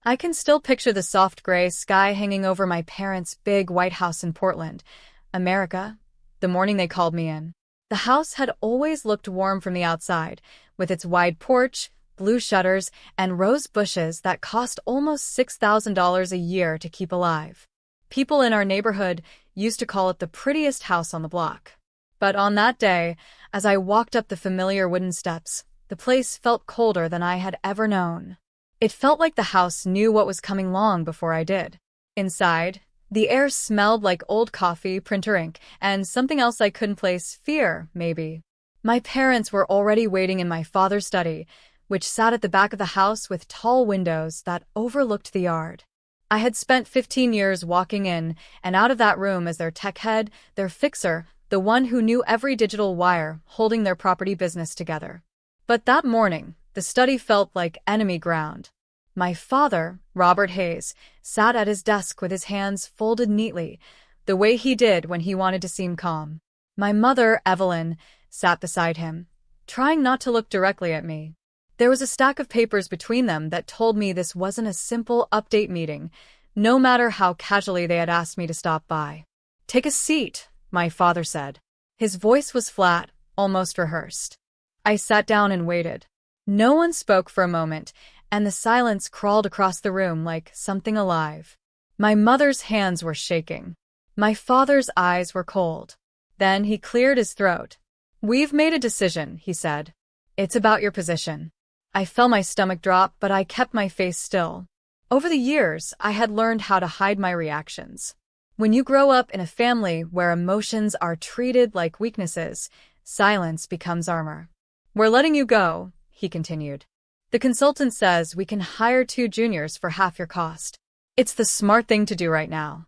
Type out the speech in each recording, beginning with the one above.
I can still picture the soft gray sky hanging over my parents' big white house in Portland, America, the morning they called me in. The house had always looked warm from the outside, with its wide porch, blue shutters, and rose bushes that cost almost $6,000 a year to keep alive. People in our neighborhood used to call it the prettiest house on the block. But on that day, as I walked up the familiar wooden steps, the place felt colder than I had ever known. It felt like the house knew what was coming long before I did. Inside, the air smelled like old coffee, printer ink, and something else I couldn't place, fear, maybe. My parents were already waiting in my father's study, which sat at the back of the house with tall windows that overlooked the yard. I had spent 15 years walking in and out of that room as their tech head, their fixer, the one who knew every digital wire holding their property business together. But that morning, the study felt like enemy ground. My father, Robert Hayes, sat at his desk with his hands folded neatly, the way he did when he wanted to seem calm. My mother, Evelyn, sat beside him, trying not to look directly at me. There was a stack of papers between them that told me this wasn't a simple update meeting, no matter how casually they had asked me to stop by. "Take a seat," my father said. His voice was flat, almost rehearsed. I sat down and waited. No one spoke for a moment, and the silence crawled across the room like something alive. My mother's hands were shaking. My father's eyes were cold. Then he cleared his throat. "We've made a decision," he said. "It's about your position." I felt my stomach drop, but I kept my face still. Over the years, I had learned how to hide my reactions. When you grow up in a family where emotions are treated like weaknesses, silence becomes armor. "We're letting you go," he continued. "The consultant says we can hire 2 juniors for half your cost. It's the smart thing to do right now."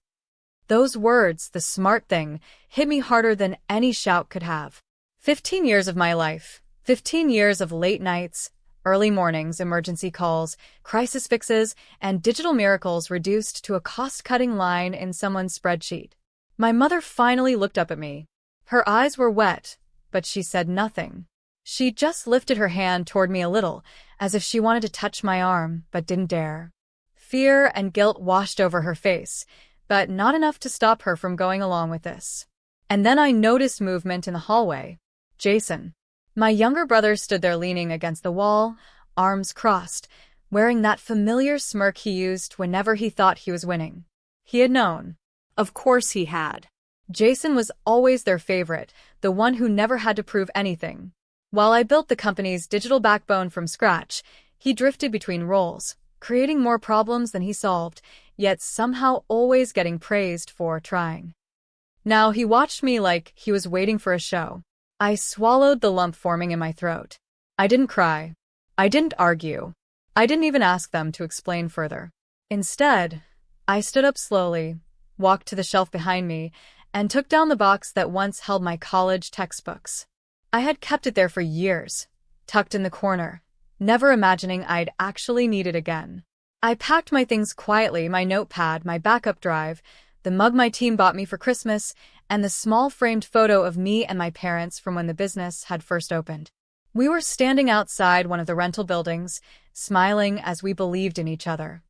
Those words, the smart thing, hit me harder than any shout could have. 15 years of my life, 15 years of late nights, early mornings, emergency calls, crisis fixes, and digital miracles reduced to a cost-cutting line in someone's spreadsheet. My mother finally looked up at me. Her eyes were wet, but she said nothing. She just lifted her hand toward me a little, as if she wanted to touch my arm, but didn't dare. Fear and guilt washed over her face, but not enough to stop her from going along with this. And then I noticed movement in the hallway. Jason. My younger brother stood there leaning against the wall, arms crossed, wearing that familiar smirk he used whenever he thought he was winning. He had known. Of course he had. Jason was always their favorite, the one who never had to prove anything. While I built the company's digital backbone from scratch, he drifted between roles, creating more problems than he solved, yet somehow always getting praised for trying. Now he watched me like he was waiting for a show. I swallowed the lump forming in my throat. I didn't cry. I didn't argue. I didn't even ask them to explain further. Instead, I stood up slowly, walked to the shelf behind me, and took down the box that once held my college textbooks. I had kept it there for years, tucked in the corner, never imagining I'd actually need it again. I packed my things quietly, my notepad, my backup drive, the mug my team bought me for Christmas, and the small framed photo of me and my parents from when the business had first opened. We were standing outside one of the rental buildings, smiling as we believed in each other.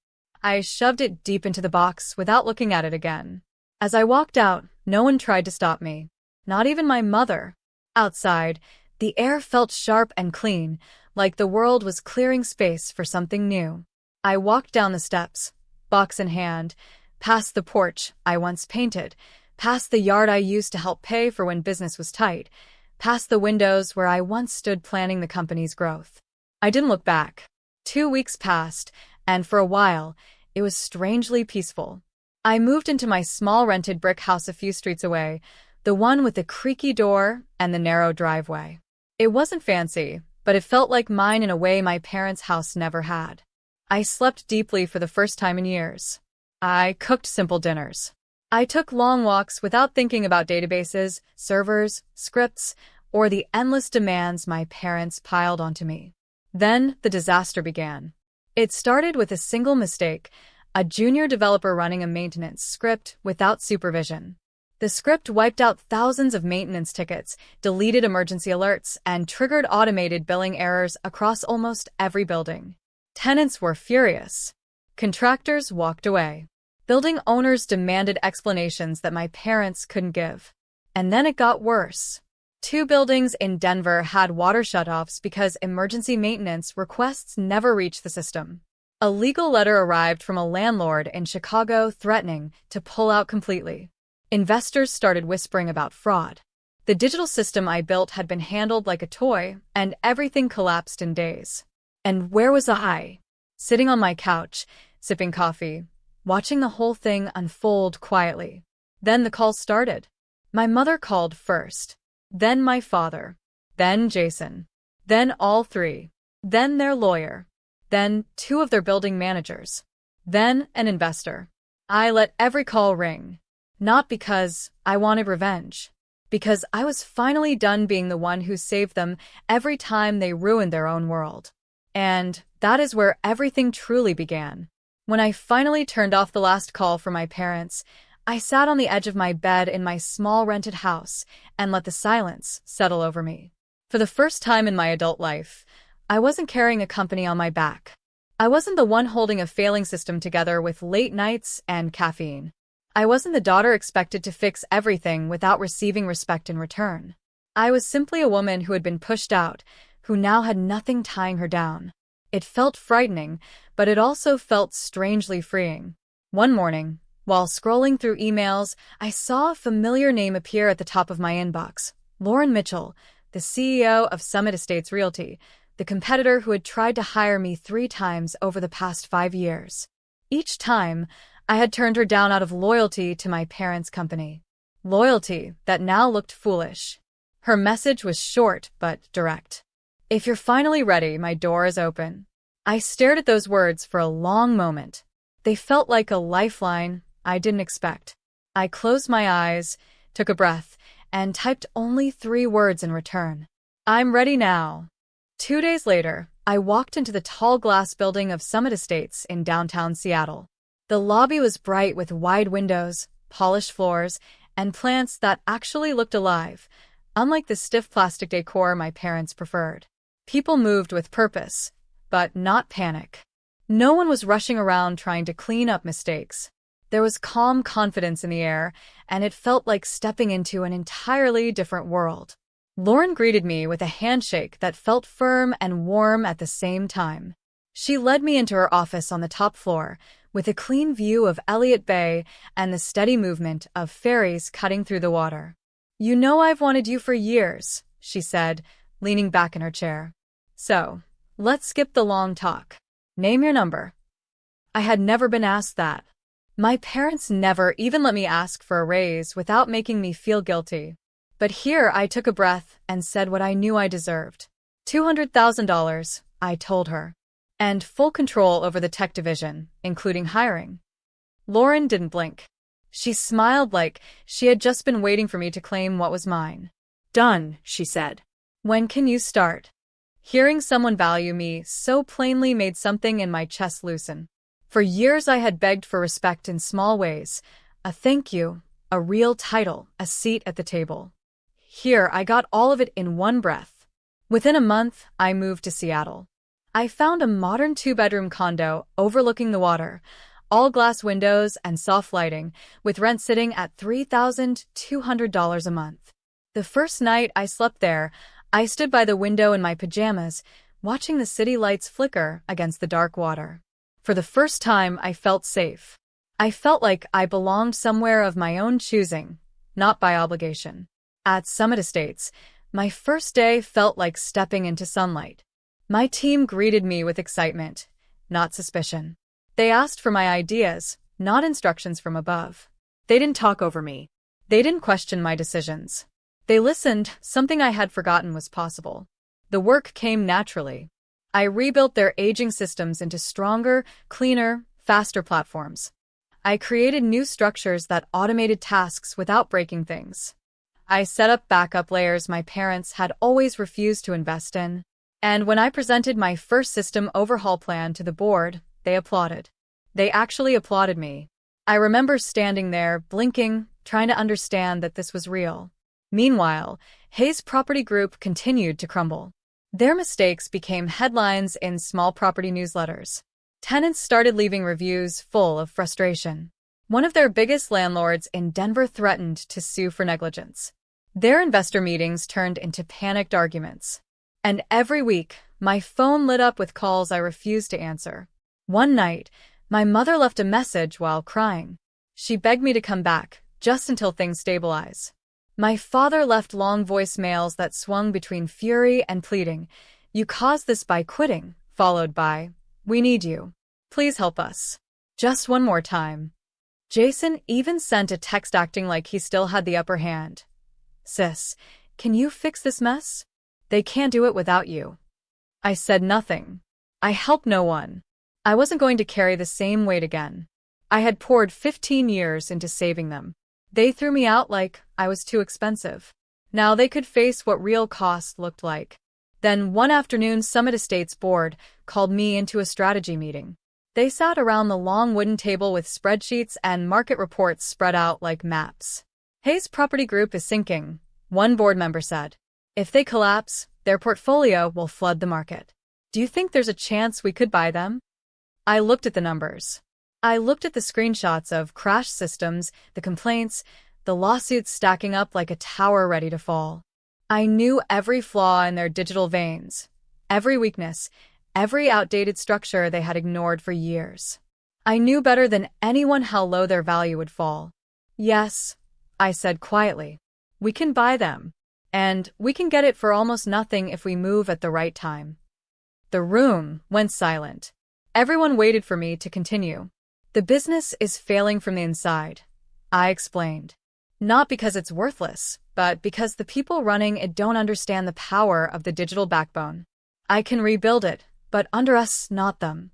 I shoved it deep into the box without looking at it again. As I walked out, no one tried to stop me. Not even my mother. Outside, the air felt sharp and clean, like the world was clearing space for something new. I walked down the steps, box in hand, past the porch I once painted, past the yard I used to help pay for when business was tight, past the windows where I once stood planning the company's growth. I didn't look back. 2 weeks passed, and for a while, it was strangely peaceful. I moved into my small rented brick house a few streets away, the one with the creaky door and the narrow driveway. It wasn't fancy, but it felt like mine in a way my parents' house never had. I slept deeply for the first time in years. I cooked simple dinners. I took long walks without thinking about databases, servers, scripts, or the endless demands my parents piled onto me. Then the disaster began. It started with a single mistake, a junior developer running a maintenance script without supervision. The script wiped out thousands of maintenance tickets, deleted emergency alerts, and triggered automated billing errors across almost every building. Tenants were furious. Contractors walked away. Building owners demanded explanations that my parents couldn't give. And then it got worse. 2 buildings in Denver had water shutoffs because emergency maintenance requests never reached the system. A legal letter arrived from a landlord in Chicago threatening to pull out completely. Investors started whispering about fraud. The digital system I built had been handled like a toy, and everything collapsed in days. And where was I? Sitting on my couch, sipping coffee, watching the whole thing unfold quietly. Then the call started. My mother called first. Then my father. Then Jason. Then all 3. Then their lawyer. Then 2 of their building managers. Then an investor. I let every call ring. Not because I wanted revenge. Because I was finally done being the one who saved them every time they ruined their own world. And that is where everything truly began. When I finally turned off the last call from my parents, I sat on the edge of my bed in my small rented house and let the silence settle over me. For the first time in my adult life, I wasn't carrying a company on my back. I wasn't the one holding a failing system together with late nights and caffeine. I wasn't the daughter expected to fix everything without receiving respect in return. I was simply a woman who had been pushed out, who now had nothing tying her down. It felt frightening, but it also felt strangely freeing. One morning, while scrolling through emails, I saw a familiar name appear at the top of my inbox. Lauren Mitchell, the CEO of Summit Estates Realty, the competitor who had tried to hire me 3 times over the past 5 years. Each time, I had turned her down out of loyalty to my parents' company. Loyalty that now looked foolish. Her message was short but direct. If you're finally ready, my door is open. I stared at those words for a long moment. They felt like a lifeline I didn't expect. I closed my eyes, took a breath, and typed only 3 words in return. I'm ready now. 2 days later, I walked into the tall glass building of Summit Estates in downtown Seattle. The lobby was bright with wide windows, polished floors, and plants that actually looked alive, unlike the stiff plastic decor my parents preferred. People moved with purpose, but not panic. No one was rushing around trying to clean up mistakes. There was calm confidence in the air, and it felt like stepping into an entirely different world. Lauren greeted me with a handshake that felt firm and warm at the same time. She led me into her office on the top floor, with a clean view of Elliott Bay and the steady movement of ferries cutting through the water. You know I've wanted you for years, she said, leaning back in her chair. So, let's skip the long talk. Name your number. I had never been asked that. My parents never even let me ask for a raise without making me feel guilty. But here I took a breath and said what I knew I deserved. $200,000, I told her. And full control over the tech division, including hiring. Lauren didn't blink. She smiled like she had just been waiting for me to claim what was mine. Done, she said. When can you start? Hearing someone value me so plainly made something in my chest loosen. For years I had begged for respect in small ways. A thank you, a real title, a seat at the table. Here I got all of it in one breath. Within a month, I moved to Seattle. I found a modern 2-bedroom condo overlooking the water, all glass windows and soft lighting, with rent sitting at $3,200 a month. The first night I slept there, I stood by the window in my pajamas, watching the city lights flicker against the dark water. For the first time, I felt safe. I felt like I belonged somewhere of my own choosing, not by obligation. At Summit Estates, my first day felt like stepping into sunlight. My team greeted me with excitement, not suspicion. They asked for my ideas, not instructions from above. They didn't talk over me. They didn't question my decisions. They listened, something I had forgotten was possible. The work came naturally. I rebuilt their aging systems into stronger, cleaner, faster platforms. I created new structures that automated tasks without breaking things. I set up backup layers my parents had always refused to invest in. And when I presented my first system overhaul plan to the board, they applauded. They actually applauded me. I remember standing there, blinking, trying to understand that this was real. Meanwhile, Hayes Property Group continued to crumble. Their mistakes became headlines in small property newsletters. Tenants started leaving reviews full of frustration. One of their biggest landlords in Denver threatened to sue for negligence. Their investor meetings turned into panicked arguments. And every week, my phone lit up with calls I refused to answer. One night, my mother left a message while crying. She begged me to come back, just until things stabilize. My father left long voicemails that swung between fury and pleading. "You caused this by quitting," followed by, "We need you. Please help us. Just one more time." Jason even sent a text acting like he still had the upper hand. "Sis, can you fix this mess? They can't do it without you." I said nothing. I helped no one. I wasn't going to carry the same weight again. I had poured 15 years into saving them. They threw me out like I was too expensive. Now they could face what real cost looked like. Then one afternoon, Summit Estates board called me into a strategy meeting. They sat around the long wooden table with spreadsheets and market reports spread out like maps. "Hayes Property Group is sinking," one board member said. "If they collapse, their portfolio will flood the market. Do you think there's a chance we could buy them?" I looked at the numbers. I looked at the screenshots of crashed systems, the complaints, the lawsuits stacking up like a tower ready to fall. I knew every flaw in their digital veins, every weakness, every outdated structure they had ignored for years. I knew better than anyone how low their value would fall. "Yes," I said quietly, "we can buy them. And we can get it for almost nothing if we move at the right time." The room went silent. Everyone waited for me to continue. "The business is failing from the inside," I explained. "Not because it's worthless, but because the people running it don't understand the power of the digital backbone. I can rebuild it, but under us, not them."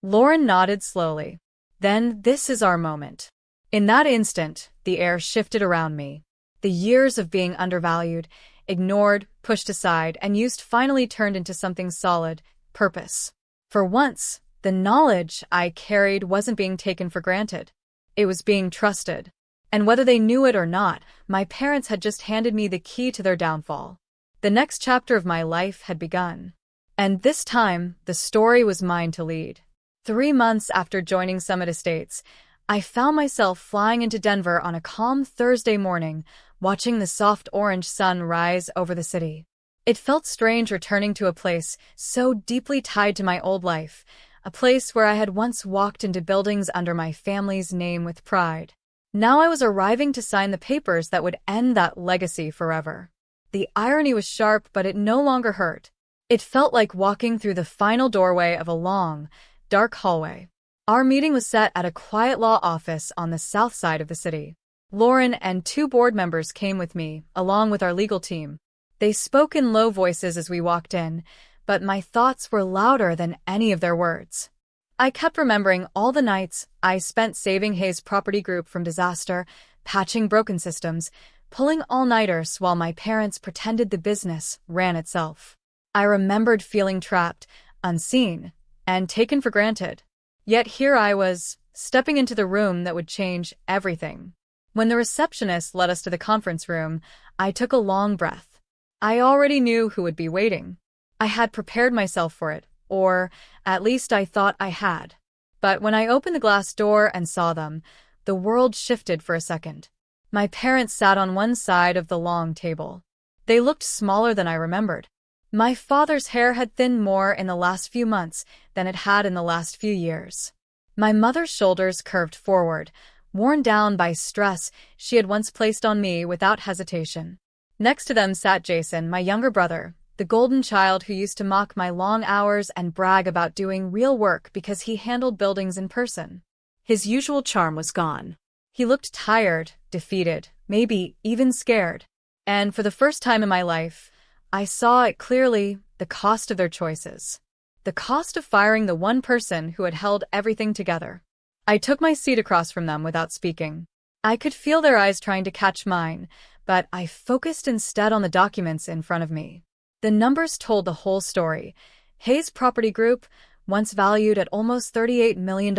Lauren nodded slowly. "Then this is our moment." In that instant, the air shifted around me. The years of being undervalued, ignored, pushed aside, and used finally turned into something solid: purpose. For once, the knowledge I carried wasn't being taken for granted. It was being trusted. And whether they knew it or not, my parents had just handed me the key to their downfall. The next chapter of my life had begun. And this time, the story was mine to lead. 3 months after joining Summit Estates, I found myself flying into Denver on a calm Thursday morning, watching the soft orange sun rise over the city. It felt strange returning to a place so deeply tied to my old life, a place where I had once walked into buildings under my family's name with pride. Now I was arriving to sign the papers that would end that legacy forever. The irony was sharp, but it no longer hurt. It felt like walking through the final doorway of a long, dark hallway. Our meeting was set at a quiet law office on the south side of the city. Lauren and 2 board members came with me, along with our legal team. They spoke in low voices as we walked in, but my thoughts were louder than any of their words. I kept remembering all the nights I spent saving Hayes Property Group from disaster, patching broken systems, pulling all-nighters while my parents pretended the business ran itself. I remembered feeling trapped, unseen, and taken for granted. Yet here I was, stepping into the room that would change everything. When the receptionist led us to the conference room, I took a long breath. I already knew who would be waiting. I had prepared myself for it, or at least I thought I had. But when I opened the glass door and saw them, the world shifted for a second. My parents sat on one side of the long table. They looked smaller than I remembered. My father's hair had thinned more in the last few months than it had in the last few years. My mother's shoulders curved forward, worn down by stress she had once placed on me without hesitation. Next to them sat Jason, my younger brother, the golden child who used to mock my long hours and brag about doing real work because he handled buildings in person. His usual charm was gone. He looked tired, defeated, maybe even scared. And for the first time in my life, I saw it clearly: the cost of their choices. The cost of firing the one person who had held everything together. I took my seat across from them without speaking. I could feel their eyes trying to catch mine, but I focused instead on the documents in front of me. The numbers told the whole story. Hayes Property Group, once valued at almost $38 million,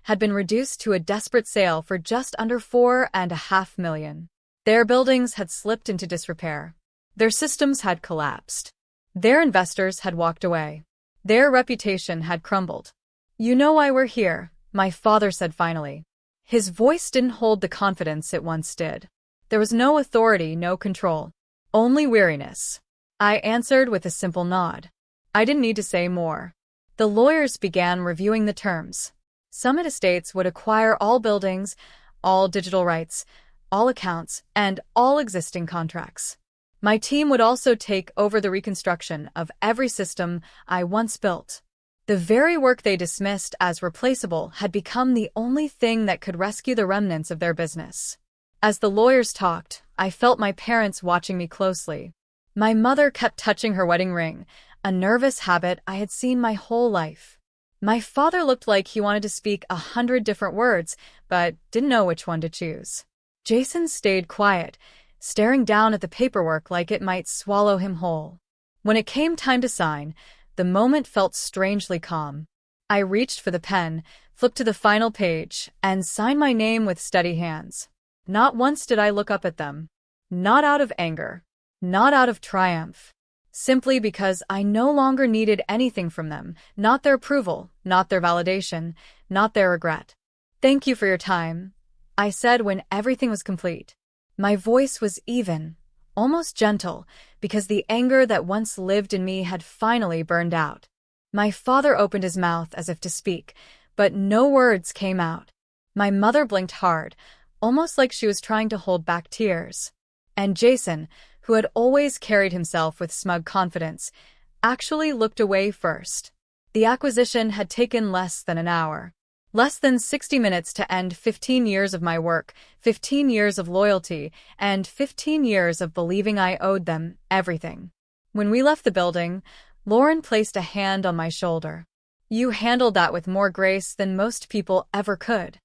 had been reduced to a desperate sale for just under $4.5 million. Their buildings had slipped into disrepair. Their systems had collapsed. Their investors had walked away. Their reputation had crumbled. "You know why we're here," my father said finally. His voice didn't hold the confidence it once did. There was no authority, no control. Only weariness. I answered with a simple nod. I didn't need to say more. The lawyers began reviewing the terms. Summit Estates would acquire all buildings, all digital rights, all accounts, and all existing contracts. My team would also take over the reconstruction of every system I once built. The very work they dismissed as replaceable had become the only thing that could rescue the remnants of their business. As the lawyers talked, I felt my parents watching me closely. My mother kept touching her wedding ring, a nervous habit I had seen my whole life. My father looked like he wanted to speak 100 different words, but didn't know which one to choose. Jason stayed quiet, staring down at the paperwork like it might swallow him whole. When it came time to sign, the moment felt strangely calm. I reached for the pen, flipped to the final page, and signed my name with steady hands. Not once did I look up at them. Not out of anger. Not out of triumph. Simply because I no longer needed anything from them, not their approval, not their validation, not their regret. "Thank you for your time," I said when everything was complete. My voice was even, almost gentle, because the anger that once lived in me had finally burned out. My father opened his mouth as if to speak, but no words came out. My mother blinked hard, almost like she was trying to hold back tears. And Jason, who had always carried himself with smug confidence, actually looked away first. The acquisition had taken less than an hour. Less than 60 minutes to end 15 years of my work, 15 years of loyalty, and 15 years of believing I owed them everything. When we left the building, Lauren placed a hand on my shoulder. "You handled that with more grace than most people ever could."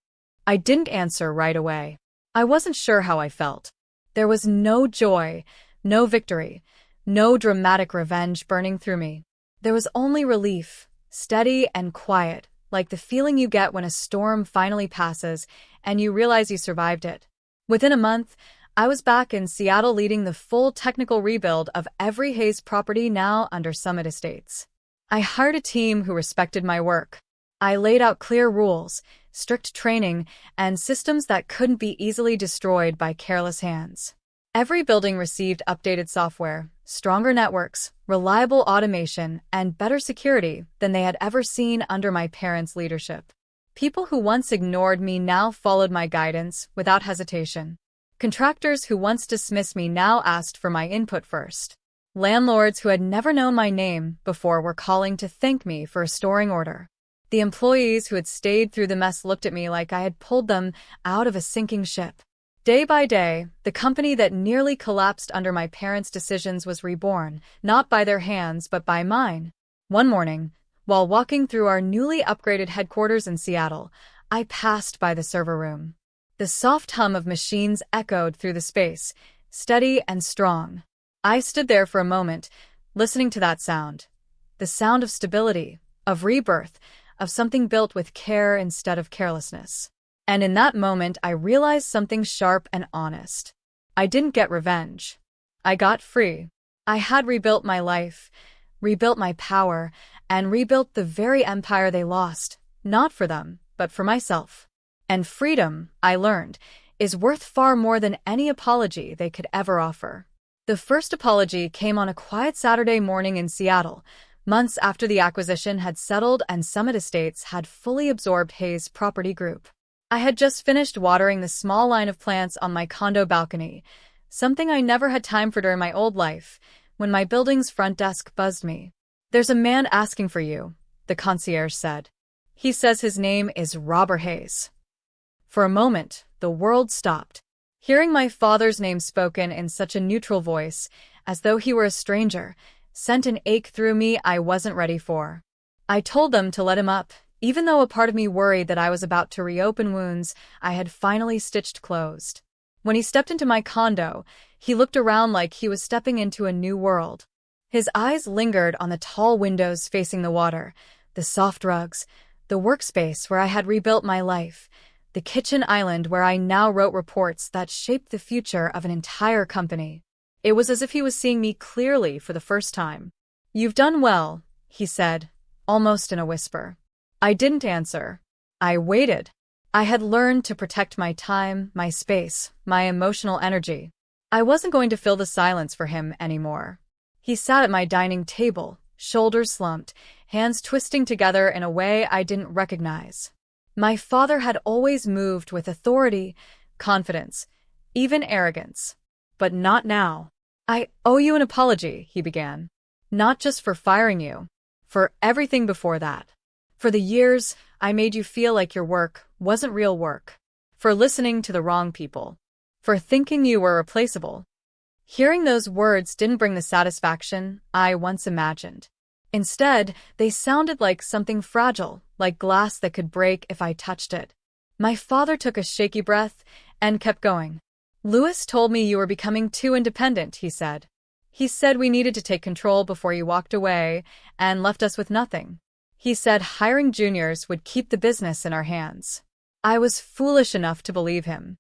I didn't answer right away. I wasn't sure how I felt. There was no joy, no victory, no dramatic revenge burning through me. There was only relief, steady and quiet, like the feeling you get when a storm finally passes and you realize you survived it. Within a month, I was back in Seattle leading the full technical rebuild of every Hayes property now under Summit Estates. I hired a team who respected my work. I laid out clear rules, strict training, and systems that couldn't be easily destroyed by careless hands. Every building received updated software, stronger networks, reliable automation, and better security than they had ever seen under my parents' leadership. People who once ignored me now followed my guidance without hesitation. Contractors who once dismissed me now asked for my input first. Landlords who had never known my name before were calling to thank me for restoring order. The employees who had stayed through the mess looked at me like I had pulled them out of a sinking ship. Day by day, the company that nearly collapsed under my parents' decisions was reborn, not by their hands but by mine. One morning, while walking through our newly upgraded headquarters in Seattle, I passed by the server room. The soft hum of machines echoed through the space, steady and strong. I stood there for a moment, listening to that sound. The sound of stability, of rebirth, of something built with care instead of carelessness. And in that moment, I realized something sharp and honest. I didn't get revenge. I got free. I had rebuilt my life, rebuilt my power, and rebuilt the very empire they lost, not for them, but for myself. And freedom, I learned, is worth far more than any apology they could ever offer. The first apology came on a quiet Saturday morning in Seattle, months after the acquisition had settled and Summit Estates had fully absorbed Hayes Property Group. I had just finished watering the small line of plants on my condo balcony, something I never had time for during my old life, when my building's front desk buzzed me. "There's a man asking for you," the concierge said. "He says his name is Robert Hayes." For a moment, the world stopped. Hearing my father's name spoken in such a neutral voice, as though he were a stranger, sent an ache through me I wasn't ready for. I told them to let him up, even though a part of me worried that I was about to reopen wounds I had finally stitched closed. When he stepped into my condo, he looked around like he was stepping into a new world. His eyes lingered on the tall windows facing the water, the soft rugs, the workspace where I had rebuilt my life, the kitchen island where I now wrote reports that shaped the future of an entire company. It was as if he was seeing me clearly for the first time. "You've done well," he said, almost in a whisper. I didn't answer. I waited. I had learned to protect my time, my space, my emotional energy. I wasn't going to fill the silence for him anymore. He sat at my dining table, shoulders slumped, hands twisting together in a way I didn't recognize. My father had always moved with authority, confidence, even arrogance. But not now. I owe you an apology, he began. Not just for firing you. For everything before that. For the years I made you feel like your work wasn't real work. For listening to the wrong people. For thinking you were replaceable. Hearing those words didn't bring the satisfaction I once imagined. Instead, they sounded like something fragile, like glass that could break if I touched it. My father took a shaky breath and kept going. Lewis told me you were becoming too independent, he said. He said we needed to take control before you walked away and left us with nothing. He said hiring juniors would keep the business in our hands. I was foolish enough to believe him.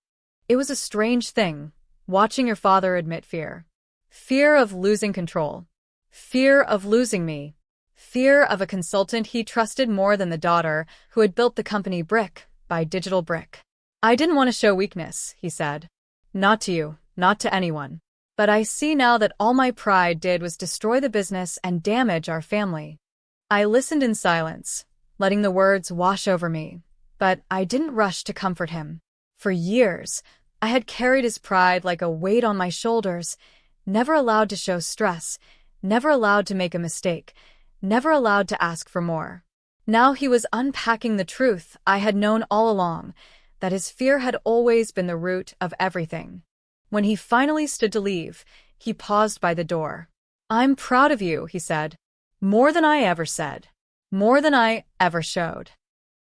It was a strange thing, watching your father admit fear. Fear of losing control. Fear of losing me. Fear of a consultant he trusted more than the daughter who had built the company brick by digital brick. I didn't want to show weakness, he said. Not to you, not to anyone. But I see now that all my pride did was destroy the business and damage our family. I listened in silence, letting the words wash over me, but I didn't rush to comfort him. For years, I had carried his pride like a weight on my shoulders, never allowed to show stress, never allowed to make a mistake, never allowed to ask for more. Now he was unpacking the truth I had known all along, that his fear had always been the root of everything. When he finally stood to leave, he paused by the door. I'm proud of you, he said. More than I ever said. More than I ever showed.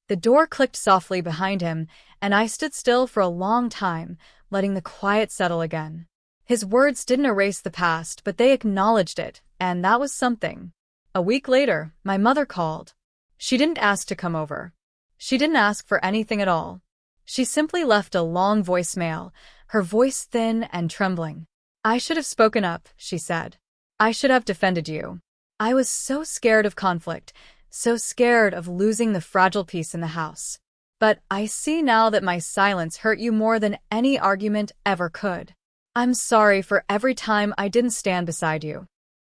The door clicked softly behind him, and I stood still for a long time, letting the quiet settle again. His words didn't erase the past, but they acknowledged it, and that was something. A week later, my mother called. She didn't ask to come over. She didn't ask for anything at all. She simply left a long voicemail, her voice thin and trembling. I should have spoken up, she said. I should have defended you. I was so scared of conflict, so scared of losing the fragile piece in the house. But I see now that my silence hurt you more than any argument ever could. I'm sorry for every time I didn't stand beside you.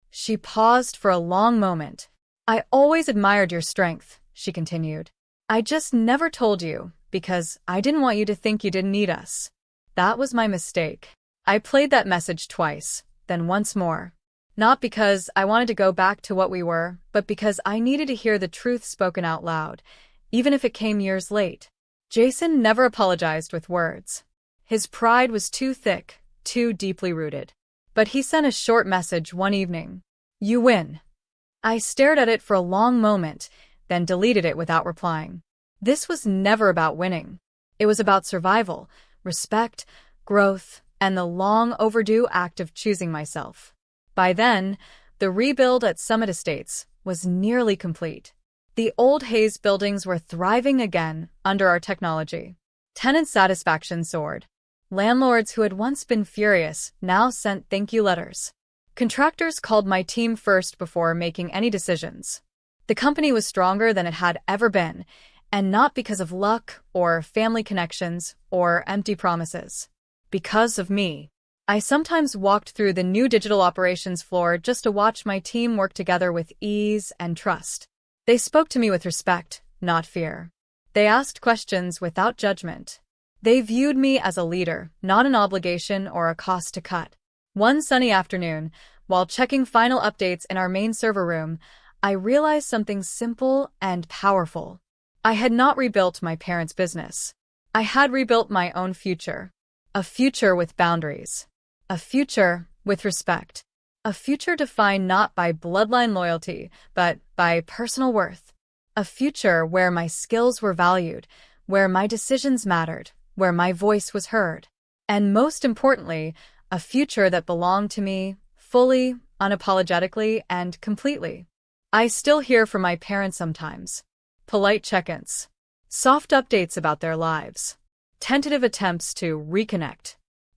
She paused for a long moment. I always admired your strength, she continued. I just never told you, because I didn't want you to think you didn't need us. That was my mistake. I played that message twice, then once more. Not because I wanted to go back to what we were, but because I needed to hear the truth spoken out loud, even if it came years late. Jason never apologized with words. His pride was too thick, too deeply rooted. But he sent a short message one evening. You win. I stared at it for a long moment, then deleted it without replying. This was never about winning. It was about survival, respect, growth, and the long overdue act of choosing myself. By then, the rebuild at Summit Estates was nearly complete. The old Hayes buildings were thriving again under our technology. Tenant satisfaction soared. Landlords who had once been furious now sent thank you letters. Contractors called my team first before making any decisions. The company was stronger than it had ever been, and not because of luck or family connections or empty promises. Because of me. I sometimes walked through the new digital operations floor just to watch my team work together with ease and trust. They spoke to me with respect, not fear. They asked questions without judgment. They viewed me as a leader, not an obligation or a cost to cut. One sunny afternoon, while checking final updates in our main server room, I realized something simple and powerful. I had not rebuilt my parents' business. I had rebuilt my own future. A future with boundaries. A future with respect. A future defined not by bloodline loyalty, but by personal worth. A future where my skills were valued, where my decisions mattered, where my voice was heard. And most importantly, a future that belonged to me, fully, unapologetically, and completely. I still hear from my parents sometimes. Polite check-ins. Soft updates about their lives. Tentative attempts to reconnect.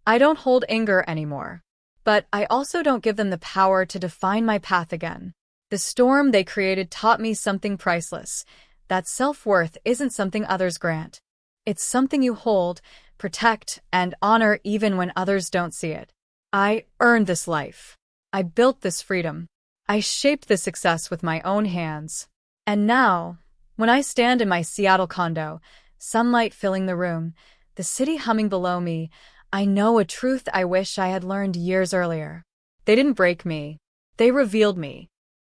I don't hold anger anymore. But I also don't give them the power to define my path again. The storm they created taught me something priceless. that self-worth isn't something others grant. It's something you hold, protect, and honor even when others don't see it. I earned this life. I built this freedom. I shaped this success with my own hands. And now, when I stand in my Seattle condo, sunlight filling the room, the city humming below me, I know a truth I wish I had learned years earlier. They didn't break me. They revealed me.